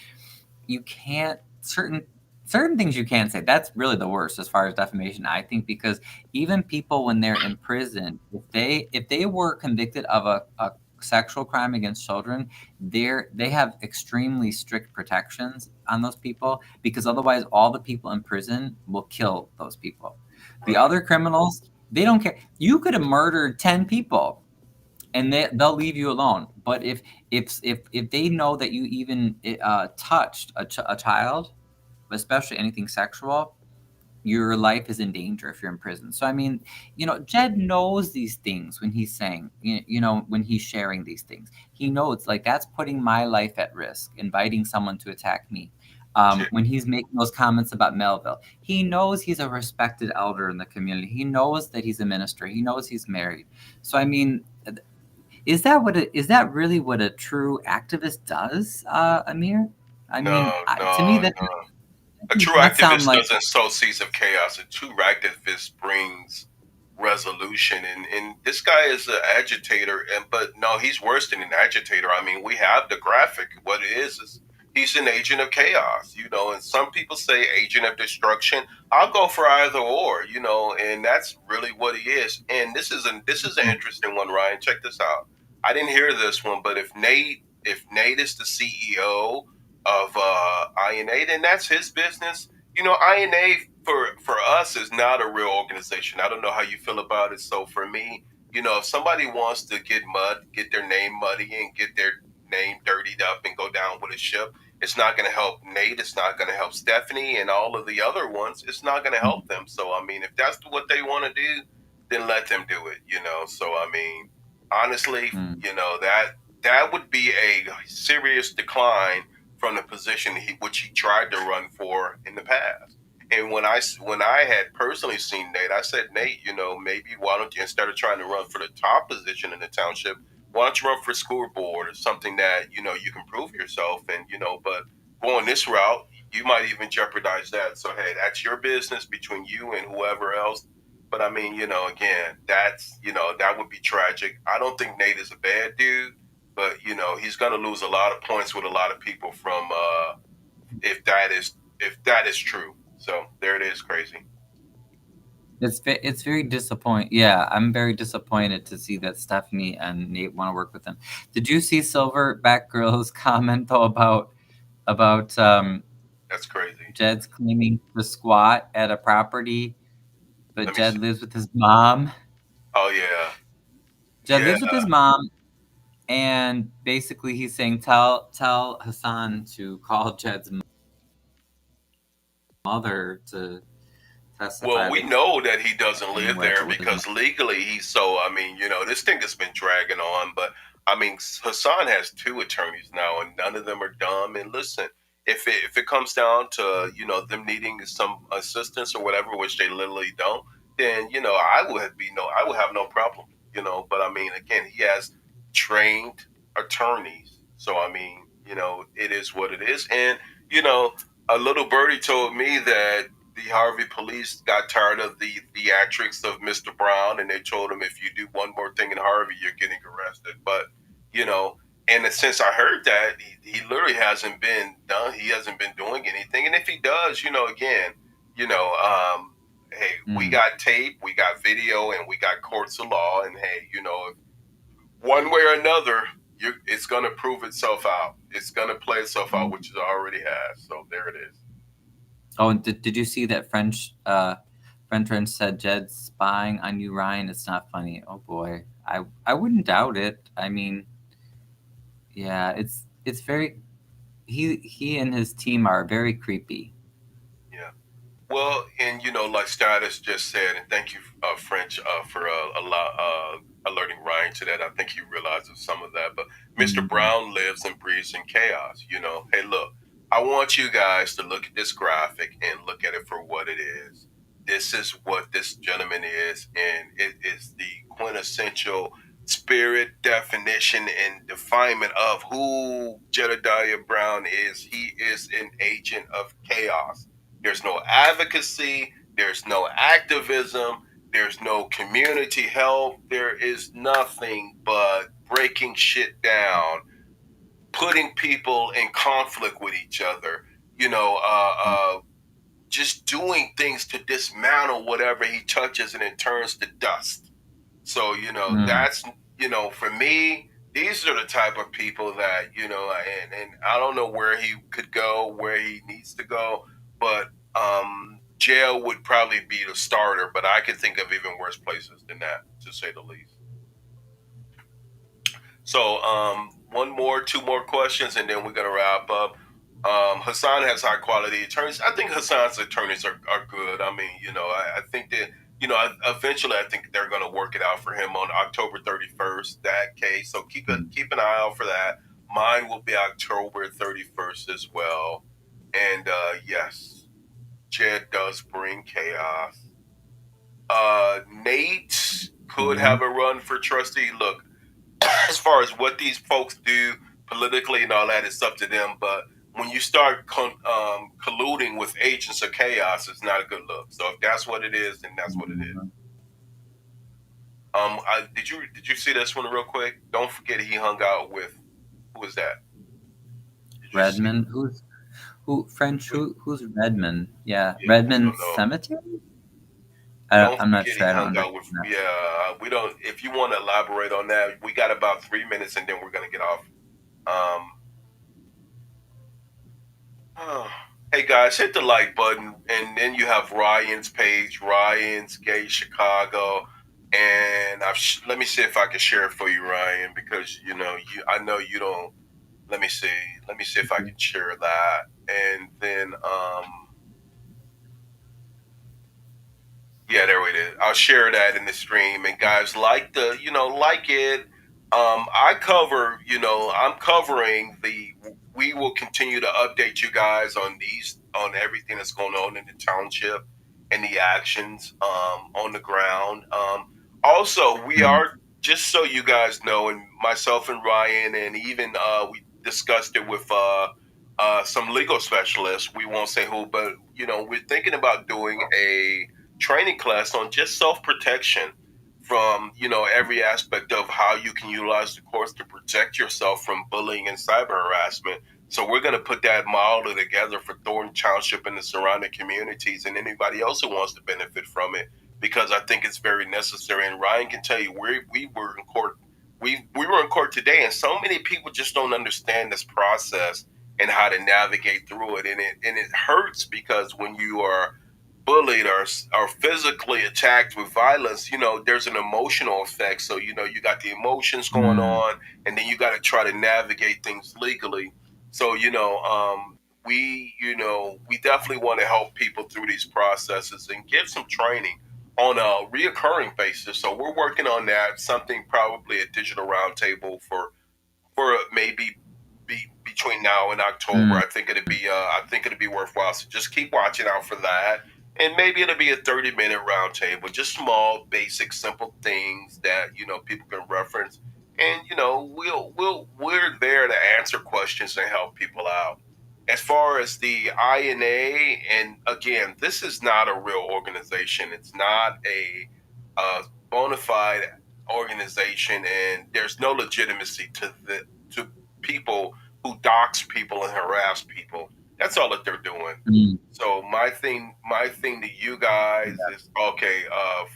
you can't certain things you can't say. That's really the worst as far as defamation, I think, because even people, when they're in prison, if they were convicted of a sexual crime against children, they have extremely strict protections on those people, because otherwise all the people in prison will kill those people. The other criminals, they don't care. You could have murdered 10 people and they'll leave you alone. But if they know that you even touched a child, especially anything sexual, your life is in danger if you're in prison. So I mean, Jed knows these things when he's saying, when he's sharing these things. He knows, like, that's putting my life at risk, inviting someone to attack me. When he's making those comments about Melville, he knows he's a respected elder in the community. He knows that he's a minister. He knows he's married. So I mean, is that really what a true activist does, Amir? I mean, to me, that a true activist doesn't sow seeds of chaos. A true activist brings resolution, and this guy is an agitator, but no, he's worse than an agitator. I mean, we have the graphic. What it is he's an agent of chaos, and some people say agent of destruction. I'll go for either or, and that's really what he is. And this is an interesting one, Ryan. Check this out. I didn't hear this one, but if Nate is the CEO of INA, then that's his business. INA for us is not a real organization. I don't know how you feel about it. So for me, if somebody wants to get their name muddy and get their name dirtied up and go down with a ship, it's not going to help Nate. It's not going to help Stephanie and all of the other ones. It's not going to help them. So, I mean, if that's what they want to do, then let them do it, So, I mean, honestly, that would be a serious decline from the position which he tried to run for in the past. And when I had personally seen Nate, I said, Nate, maybe why don't you, instead of trying to run for the top position in the township, why don't you run for school board or something that you can prove yourself, and but going this route, you might even jeopardize that. So hey, that's your business between you and whoever else. But I mean, again, that's that would be tragic. I don't think Nate is a bad dude, but he's going to lose a lot of points with a lot of people from if that is true. So there it is, crazy. It's very disappointing. Yeah, I'm very disappointed to see that Stephanie and Nate want to work with him. Did you see Silverback Girl's comment though about That's crazy. Jed's claiming to squat at a property, but Jed lives with his mom? Oh yeah. Jed lives with his mom, and basically he's saying tell Hassan to call Jed's mother to testify. Well, we know that he doesn't live there because legally this thing has been dragging on. But I mean, Hassan has 2 attorneys now, and none of them are dumb. And listen, if it comes down to them needing some assistance or whatever, which they literally don't, then I would have no problem. But I mean, again, he has trained attorneys, so I mean, it is what it is. And a little birdie told me that the Harvey police got tired of the theatrics of Mr. Brown, and they told him, if you do one more thing in Harvey, you're getting arrested. But and since I heard that, he literally hasn't been done. He hasn't been doing anything. And if he does, again, hey, we got tape, we got video, and we got courts of law. And hey, one way or another, it's going to prove itself out. It's going to play itself out, which it already has. So there it is. Oh, and did you see that French said Jed's spying on you, Ryan? It's not funny. Oh boy, I wouldn't doubt it. I mean, yeah, it's very he and his team are very creepy. Yeah. Well, and like Status just said, and thank you, French, for alerting Ryan to that. I think he realizes some of that. But Mr. Brown lives and breathes in chaos. Hey, look, I want you guys to look at this graphic and look at it for what it is. This is what this gentleman is, and it is the quintessential spirit definition and definement of who Jedidiah Brown is. He is an agent of chaos. There's no advocacy. There's no activism. There's no community help. There is nothing but breaking shit down, putting people in conflict with each other, just doing things to dismantle whatever he touches, and it turns to dust. So, that's, for me, these are the type of people that, and I don't know where he could go, where he needs to go, but jail would probably be the starter, but I can think of even worse places than that, to say the least. So, 2 more questions, and then we're going to wrap up. Hassan has high quality attorneys. I think Hassan's attorneys are good. I mean, I think that, eventually I think they're going to work it out for him on October 31st, that case. So keep an eye out for that. Mine will be October 31st as well. And yes, Jed does bring chaos. Nate could have a run for trustee. Look, as far as what these folks do politically and all that, it's up to them. But when you start colluding with agents of chaos, it's not a good look. So if that's what it is, then that's what it is. Did you see this one real quick? Don't forget he hung out with, who was that? Redmond. Who's Redmond? Yeah, Redmond Cemetery. I'm not sure. We don't. If you want to elaborate on that, we got about 3 minutes, and then we're gonna get off. Hey guys, hit the like button, and then you have Ryan's page, Ryan's Gay Chicago, and let me see if I can share it for you, Ryan, because I know you don't. Let me see if I can share that, and then yeah, there it is. I'll share that in the stream, and guys, like it, I cover, I'm covering we will continue to update you guys on everything that's going on in the township and the actions on the ground. Also, we Mm. are, just so you guys know, and myself and Ryan, and even we discussed it with some legal specialists. We won't say who, but we're thinking about doing a training class on just self protection from every aspect of how you can utilize the course to protect yourself from bullying and cyber harassment. So we're going to put that model together for Thornton Township and the surrounding communities and anybody else who wants to benefit from it, because I think it's very necessary. And Ryan can tell you, we were in court. We were in court today, and so many people just don't understand this process and how to navigate through it. And it hurts because when you are bullied or physically attacked with violence, there's an emotional effect. So, you got the emotions going Mm. on, and then you got to try to navigate things legally. So, we definitely want to help people through these processes and give some training on a reoccurring basis. So we're working on that, something probably a digital roundtable for maybe between now and October. Mm. I think it'd be worthwhile. So just keep watching out for that. And maybe it'll be a 30-minute roundtable, just small, basic, simple things that people can reference. And we're there to answer questions and help people out. As far as the INA, and again, this is not a real organization. It's not a bona fide organization, and there's no legitimacy to people who dox people and harass people. That's all that they're doing. Mm. So my thing to you guys is okay.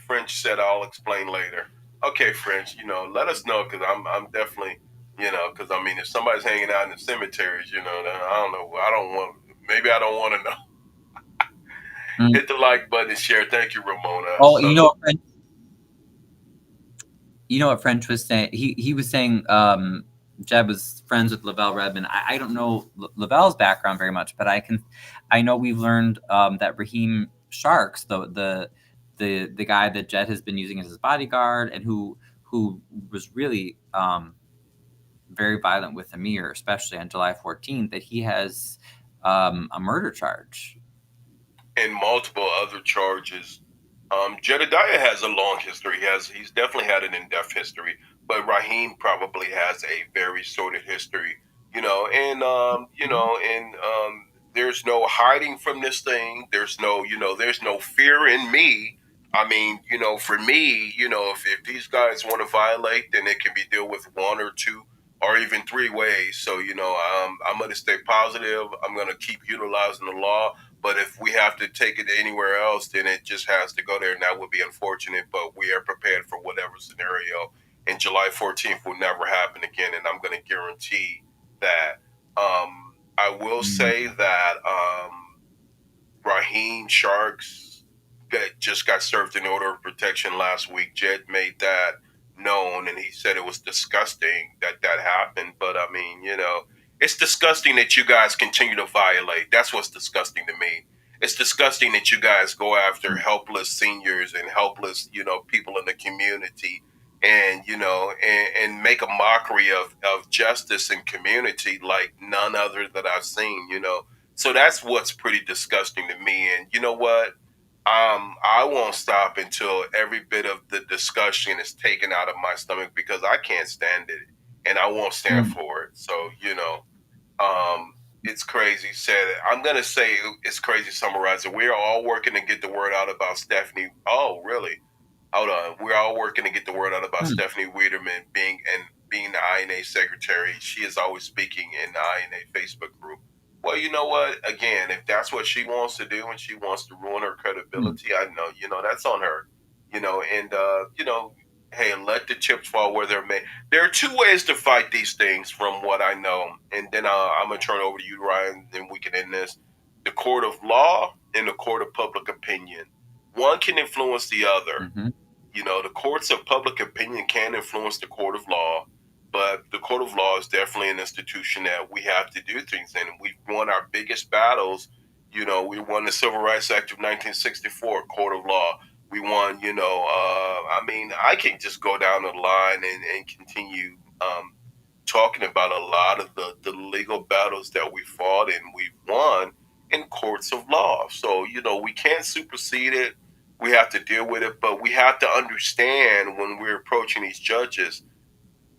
French said I'll explain later. Okay, French, let us know, because I'm definitely, because I mean, if somebody's hanging out in the cemeteries, then I don't know. Maybe I don't want to know. Mm. Hit the like button and share. Thank you, Ramona. Oh, So you know what French was saying? He was saying Jeb was friends with Lavelle Redmond. I don't know Lavelle's background very much, but I know we've learned that Raheem Sharks, the guy that Jed has been using as his bodyguard and who was really very violent with Amir, especially on July 14th, that he has a murder charge. and multiple other charges. Jedidiah has a long history. He's definitely had an in-depth history, but Raheem probably has a very sordid history. There's no hiding from this thing. There's no fear in me. I mean, for me, if these guys want to violate, then it can be dealt with one or two or even three ways. So, I'm going to stay positive. I'm going to keep utilizing the law. But if we have to take it anywhere else, then it just has to go there. And that would be unfortunate, but we are prepared for whatever scenario. And July 14th will never happen again. And I'm going to guarantee that. I will say that Raheem Sharks just got served an order of protection last week. Jed made that known, and he said it was disgusting that happened. But I mean, it's disgusting that you guys continue to violate. That's what's disgusting to me. It's disgusting that you guys go after helpless seniors and helpless, people in the community, and and make a mockery of justice and community like none other that I've seen. So that's what's pretty disgusting to me. And you know what? I won't stop until every bit of the discussion is taken out of my stomach, because I can't stand it and I won't stand Mm. for it. So, it's crazy. I'm going to say it's crazy, summarize it. We're all working to get the word out about Stephanie. Oh, really? Hold on. We're all working to get the word out about Mm. Stephanie Weiderman being the INA secretary. She is always speaking in the INA Facebook group. Well, you know what? Again, if that's what she wants to do and she wants to ruin her Mm. credibility, I know, that's on her. And hey, let the chips fall where they're made. There are two ways to fight these things, from what I know. And then I'm gonna turn it over to you, Ryan. Then we can end this. The court of law and the court of public opinion. One can influence the other. Mm-hmm. The courts of public opinion can influence the court of law, but the court of law is definitely an institution that we have to do things in. We've won our biggest battles. We won the Civil Rights Act of 1964, court of law. We want, I mean, I can just go down the line and continue talking about a lot of the legal battles that we fought and we won in courts of law. So, we can't supersede it. We have to deal with it, but we have to understand when we're approaching these judges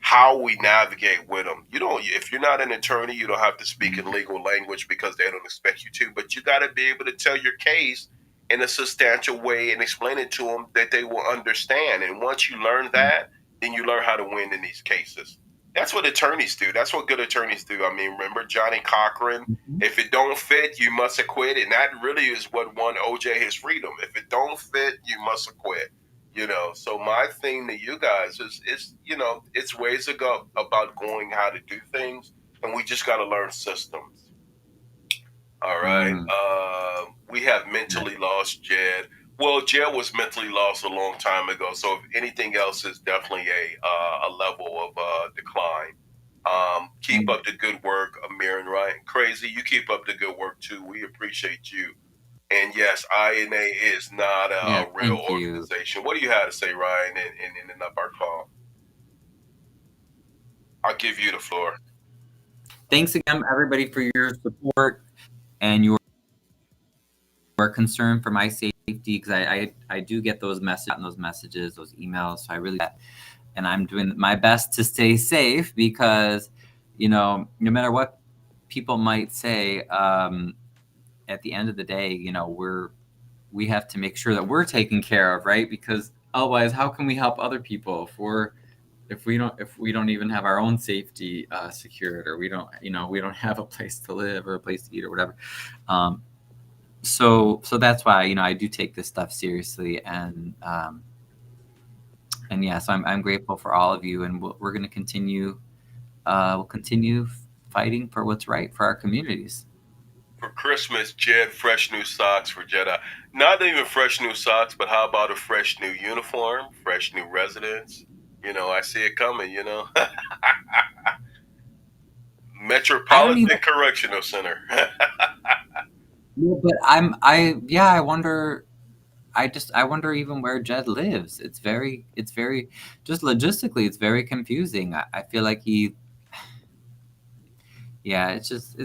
how we navigate with them. If you're not an attorney, you don't have to speak in legal language because they don't expect you to, but you got to be able to tell your case in a substantial way and explain it to them that they will understand. And once you learn that, then you learn how to win in these cases. That's what attorneys do. That's what good attorneys do. I mean, remember Johnny Cochran? If it don't fit, you must acquit. And that really is what won OJ his freedom. If it don't fit, you must acquit. So my thing to you guys is it's ways to go about going how to do things, and we just got to learn systems. All right. We have mentally lost Jed. Well, Jed was mentally lost a long time ago, so if anything else is definitely a level of decline. Keep up the good work, Amir and Ryan. Crazy, you keep up the good work too. We appreciate you. And yes, INA is not a real organization. What do you have to say, Ryan, in ending up our call? I'll give you the floor. Thanks again, everybody, for your support and your concern for my safety, because I do get those messages, those emails. So I really, and I'm doing my best to stay safe because, no matter what people might say, at the end of the day, we have to make sure that we're taken care of, right? Because otherwise, how can we help other people if we don't even have our own safety secured, or we don't have a place to live or a place to eat or whatever. So that's why I do take this stuff seriously, and yes, I'm grateful for all of you, and we're going to continue. We'll continue fighting for what's right for our communities. For Christmas, Jed, fresh new socks for Jedi. Not even fresh new socks, but how about a fresh new uniform, fresh new residence? I see it coming. Metropolitan Correctional Center. But I wonder. I wonder even where Jed lives. It's very just logistically, it's very confusing. I feel like it's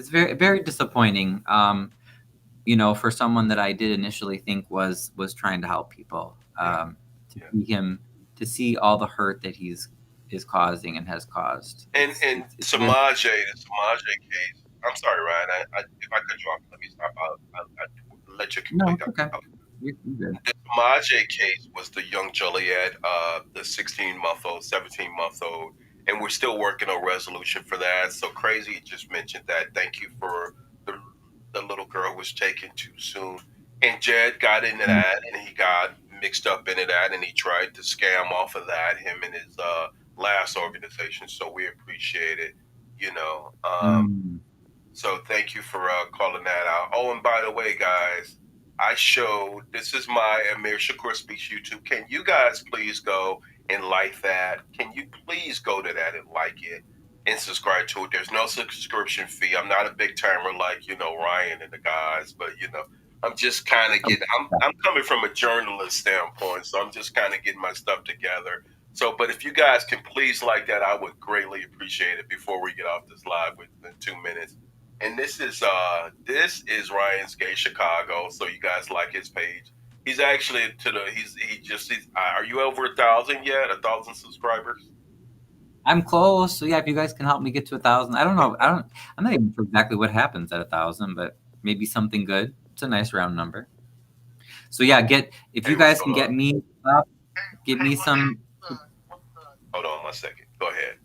very, very disappointing. For someone that I did initially think was trying to help people, to see all the hurt that he's causing and has caused. And Samaje, the Samaje case. I'm sorry, Ryan. If I cut you off, let me stop. I'll let you complete. No, okay. You're good. The Samaje case was the young Joliet, the 16-month-old, 17-month-old, and we're still working on resolution for that. So Crazy just mentioned that. Thank you for the little girl was taken too soon. And Jed got into that, and he got mixed up into that, and he tried to scam off of that, him and his last organization. So we appreciate it, So thank you for calling that out. Oh, and by the way, guys, I showed, this is my Amir Shakur Speaks YouTube. Can you guys please go and like that? Can you please go to that and like it and subscribe to it? There's no subscription fee. I'm not a big timer like, Ryan and the guys, but, I'm just kind of getting, I'm coming from a journalist standpoint, so I'm just kind of getting my stuff together. So, but if you guys can please like that, I would greatly appreciate it before we get off this live within 2 minutes. And this is Ryan's Gay Chicago. So you guys like his page. He's actually are you over 1,000 yet? 1,000 subscribers? I'm close. So yeah, if you guys can help me get to 1,000, I don't know. I'm not even sure exactly what happens at 1,000, but maybe something good. It's a nice round number. So yeah, if you guys can get me up, get me some. Hold on 1 second. Go ahead.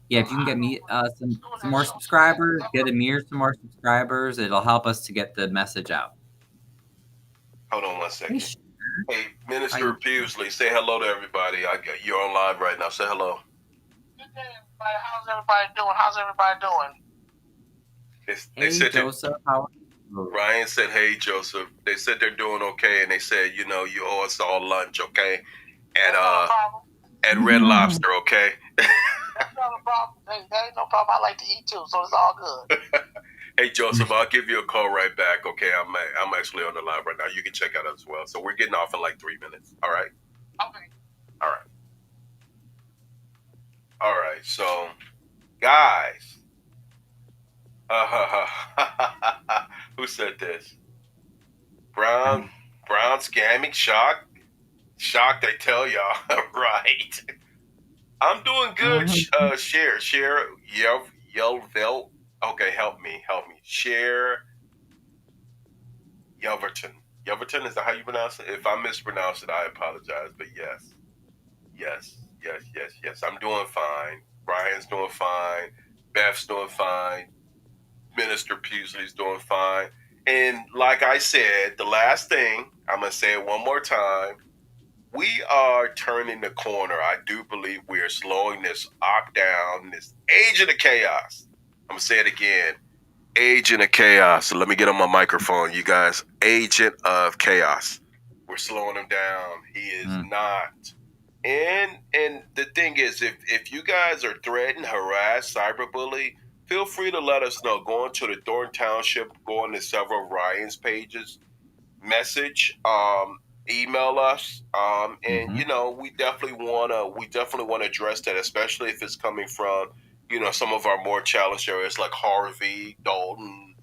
Yeah, if you can get me some more subscribers, get Amir some more subscribers, it'll help us to get the message out. Hold on 1 second. Hey, Minister Pewsley, say hello to everybody. You're on live right now. Say hello. Good day, everybody. How's everybody doing? Hey, Joseph. How are you? Ryan said, hey, Joseph. They said they're doing okay, and they said, you owe us all lunch, okay? At Red Lobster, okay? That's not a problem. That ain't no problem. I like to eat too, so it's all good. Hey, Joseph, I'll give you a call right back. Okay, I'm actually on the line right now. You can check out as well. So we're getting off in like 3 minutes. All right. Okay. All right. All right. So, guys, who said this? Brown scamming shock. Shocked, I tell y'all. Right. I'm doing good. Share, Yelvel. Okay, help me. Share Yelverton. Yelverton, is that how you pronounce it? If I mispronounce it, I apologize. But yes. I'm doing fine. Brian's doing fine. Beth's doing fine. Minister Pusey's doing fine. And like I said, the last thing, I'm going to say it one more time. We are turning the corner. I do believe we are slowing this down, this agent of chaos. I'm going to say it again. Agent of chaos. So let me get on my microphone, you guys. Agent of chaos. We're slowing him down. He is not. And the thing is, if you guys are threatened, harassed, cyberbully, feel free to let us know. Go into the Thornton Township, go on to several Ryan's pages, message, email us, and we definitely wanna address that, especially if it's coming from some of our more challenged areas like Harvey, Dalton.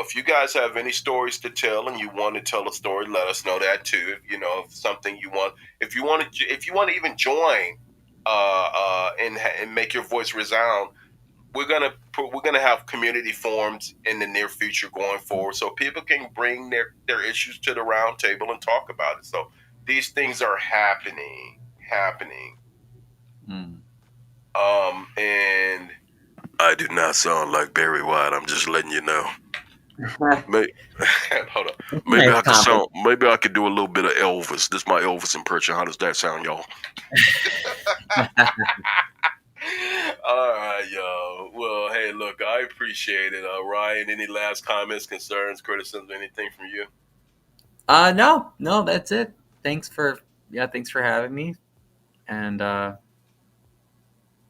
If you guys have any stories to tell and you want to tell a story, let us know that too. If something you want, if you want to even join, and make your voice resound, we're gonna have community forums in the near future going forward, so people can bring their issues to the round table and talk about it. So these things are happening. And I do not sound like Barry White. I'm just letting you know. Hold on. Maybe I could do a little bit of Elvis. This is my Elvis impression. How does that sound, y'all? All right, y'all. Well, hey, look, I appreciate it. Ryan, any last comments, concerns, criticisms, anything from you? No, that's it. Thanks for having me. And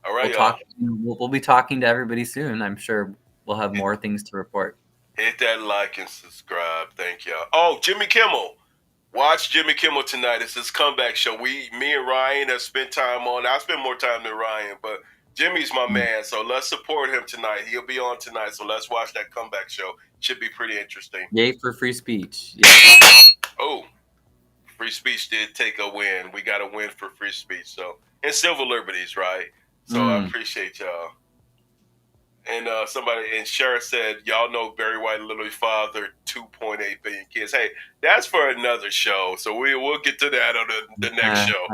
all right, we'll be talking to everybody soon. I'm sure we'll have more things to report. Hit that like and subscribe. Thank y'all. Oh, Jimmy Kimmel. Watch Jimmy Kimmel tonight. It's his comeback show. Me and Ryan have spent time on. I spend more time than Ryan, but Jimmy's my man. So let's support him tonight. He'll be on tonight. So let's watch that comeback show. Should be pretty interesting. Yay for free speech. Yeah. Oh, free speech did take a win. We got a win for free speech. So, and civil liberties, right? So I appreciate y'all. And Shara said, y'all know Barry White literally fathered 2.8 billion kids. Hey, that's for another show. So we'll get to that on the next show.